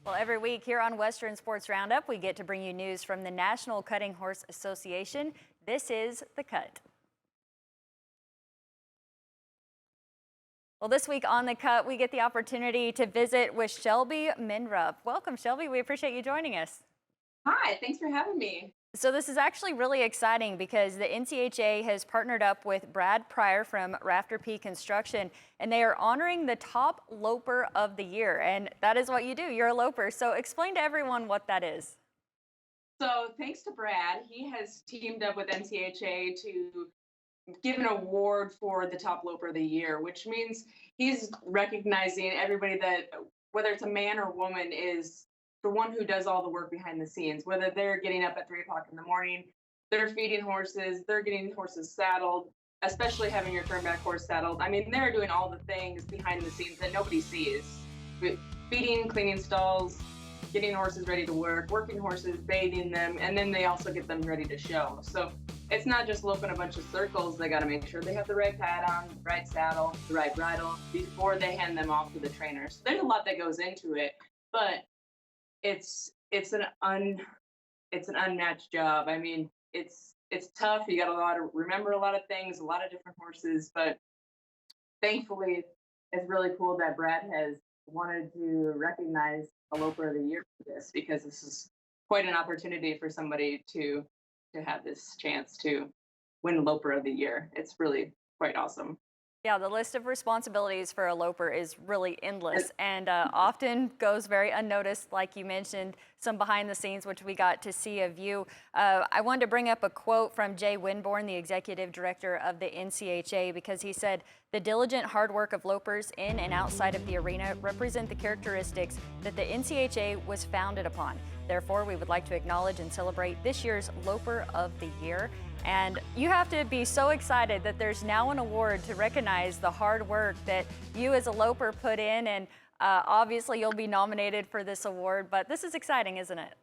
Well, every week here on Western Sports Roundup, we get to bring you news from the National Cutting Horse Association. This is The Cut. Well, this week on The Cut, we get the opportunity to visit with Shelby Mindrup. Welcome, Shelby. We appreciate you joining us. Hi, thanks for having me. So this is actually really exciting because the NCHA has partnered up with Brad Pryor from Rafter P Construction, and they are honoring the top loper of the year. And that is what you do. You're a loper. So explain to everyone what that is. So thanks to Brad, he has teamed up with NCHA to give an award for the top loper of the year, which means he's recognizing everybody that, whether it's a man or woman, is the one who does all the work behind the scenes, whether they're getting up at 3 o'clock in the morning, they're feeding horses, they're getting horses saddled, especially having your turnback horse saddled. I mean, they're doing all the things behind the scenes that nobody sees. Feeding, cleaning stalls, getting horses ready to work, working horses, bathing them, and then they also get them ready to show. So it's not just loping a bunch of circles. They got to make sure they have the right pad on, the right saddle, the right bridle before they hand them off to the trainer. So there's a lot that goes into it, but it's an unmatched job. I mean, it's tough. You got to remember a lot of things, a lot of different horses, but thankfully it's really cool that Brad has wanted to recognize a Loper of the Year for this, because this is quite an opportunity for somebody to have this chance to win Loper of the Year. It's really quite awesome. Yeah, the list of responsibilities for a loper is really endless and often goes very unnoticed, like you mentioned, some behind the scenes, which we got to see of you. I wanted to bring up a quote from Jay Winborn, the executive director of the NCHA, because he said, "The diligent hard work of lopers in and outside of the arena represent the characteristics that the NCHA was founded upon. Therefore, we would like to acknowledge and celebrate this year's Loper of the Year." And you have to be so excited that there's now an award to recognize the hard work that you as a loper put in. And obviously you'll be nominated for this award, but this is exciting, isn't it?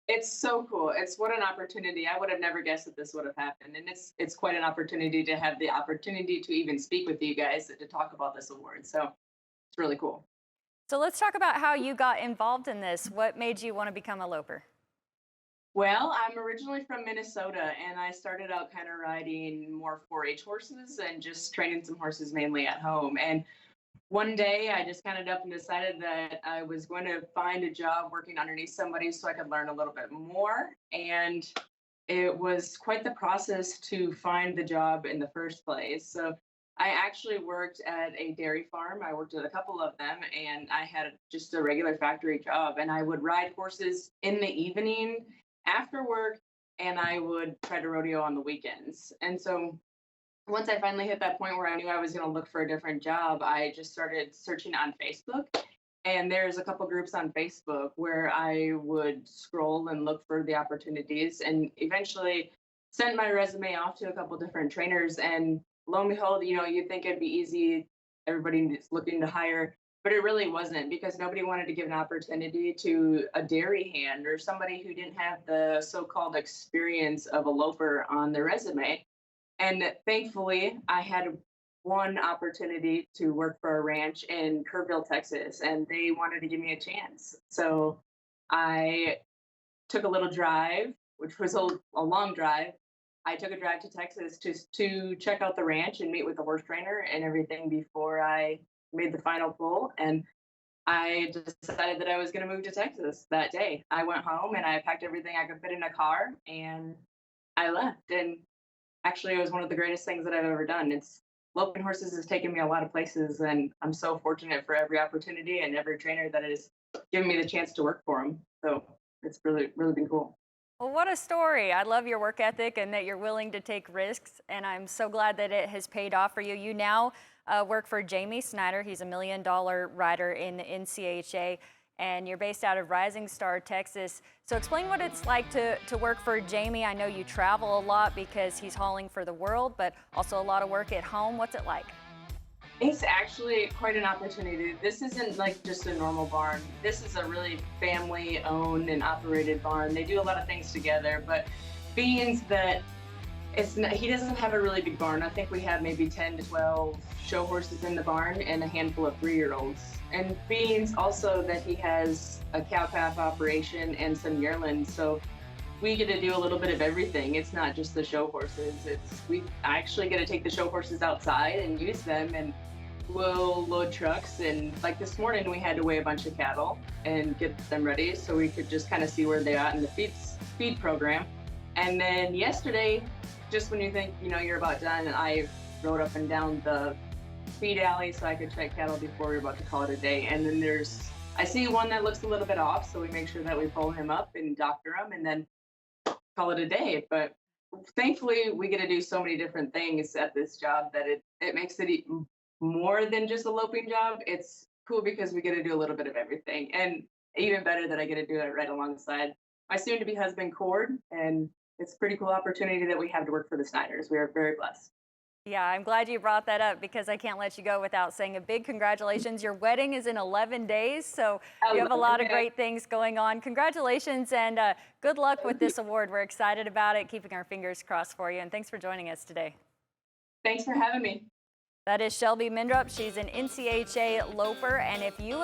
It's so cool. It's what an opportunity. I would have never guessed that this would have happened. And it's quite an opportunity to have the opportunity to even speak with you guys to talk about this award. So it's really cool. So let's talk about how you got involved in this. What made you want to become a loper? Well, I'm originally from Minnesota, and I started out kind of riding more 4-H horses and just training some horses mainly at home. And one day I just kind of up and decided that I was going to find a job working underneath somebody so I could learn a little bit more. And it was quite the process to find the job in the first place. So I actually worked at a dairy farm. I worked at a couple of them, and I had just a regular factory job. And I would ride horses in the evening after work, and I would try to rodeo on the weekends. And so once I finally hit that point where I knew I was going to look for a different job, I just started searching on Facebook. And there's a couple groups on Facebook where I would scroll and look for the opportunities, and eventually sent my resume off to a couple different trainers. And lo and behold, you'd think it'd be easy. Everybody's looking to hire. But it really wasn't, because nobody wanted to give an opportunity to a dairy hand or somebody who didn't have the so-called experience of a loper on their resume. And thankfully, I had one opportunity to work for a ranch in Kerrville, Texas, and they wanted to give me a chance. So I took a little drive, which was a long drive. I took a drive to Texas to check out the ranch and meet with the horse trainer and everything before I made the final pull. And I decided that I was going to move to Texas that day. I went home and I packed everything I could fit in a car, and I left. And actually, it was one of the greatest things that I've ever done. Loping horses has taken me a lot of places, and I'm so fortunate for every opportunity and every trainer that has given me the chance to work for them. So it's really, really been cool. Well, what a story. I love your work ethic and that you're willing to take risks, and I'm so glad that it has paid off for you. You now work for Jamie Snyder. He's $1 million rider in the NCHA, and you're based out of Rising Star, Texas. So explain what it's like to work for Jamie. I know you travel a lot because he's hauling for the world, but also a lot of work at home. What's it like? It's actually quite an opportunity. This isn't like just a normal barn. This is a really family-owned and operated barn. They do a lot of things together, but being that It's not, he doesn't have a really big barn. I think we have maybe 10 to 12 show horses in the barn and a handful of 3-year-olds. And being also that he has a cow calf operation and some yearlings, so we get to do a little bit of everything. It's not just the show horses. We actually get to take the show horses outside and use them, and we'll load trucks. And like this morning, we had to weigh a bunch of cattle and get them ready so we could just kind of see where they're at in the feed program. And then yesterday, just when you think you're about done, I rode up and down the feed alley so I could check cattle before we were about to call it a day. And then I see one that looks a little bit off, so we make sure that we pull him up and doctor him, and then call it a day. But thankfully, we get to do so many different things at this job that it makes it more than just a loping job. It's cool because we get to do a little bit of everything, and even better that I get to do it right alongside my soon-to-be husband, Cord, and it's a pretty cool opportunity that we have to work for the Snyders. We are very blessed. Yeah, I'm glad you brought that up because I can't let you go without saying a big congratulations. Your wedding is in 11 days, so you have a lot of great things going on. Congratulations and good luck with this award. We're excited about it, keeping our fingers crossed for you, and thanks for joining us today. Thanks for having me. That is Shelby Mindrup. She's an NCHA Loper, and if you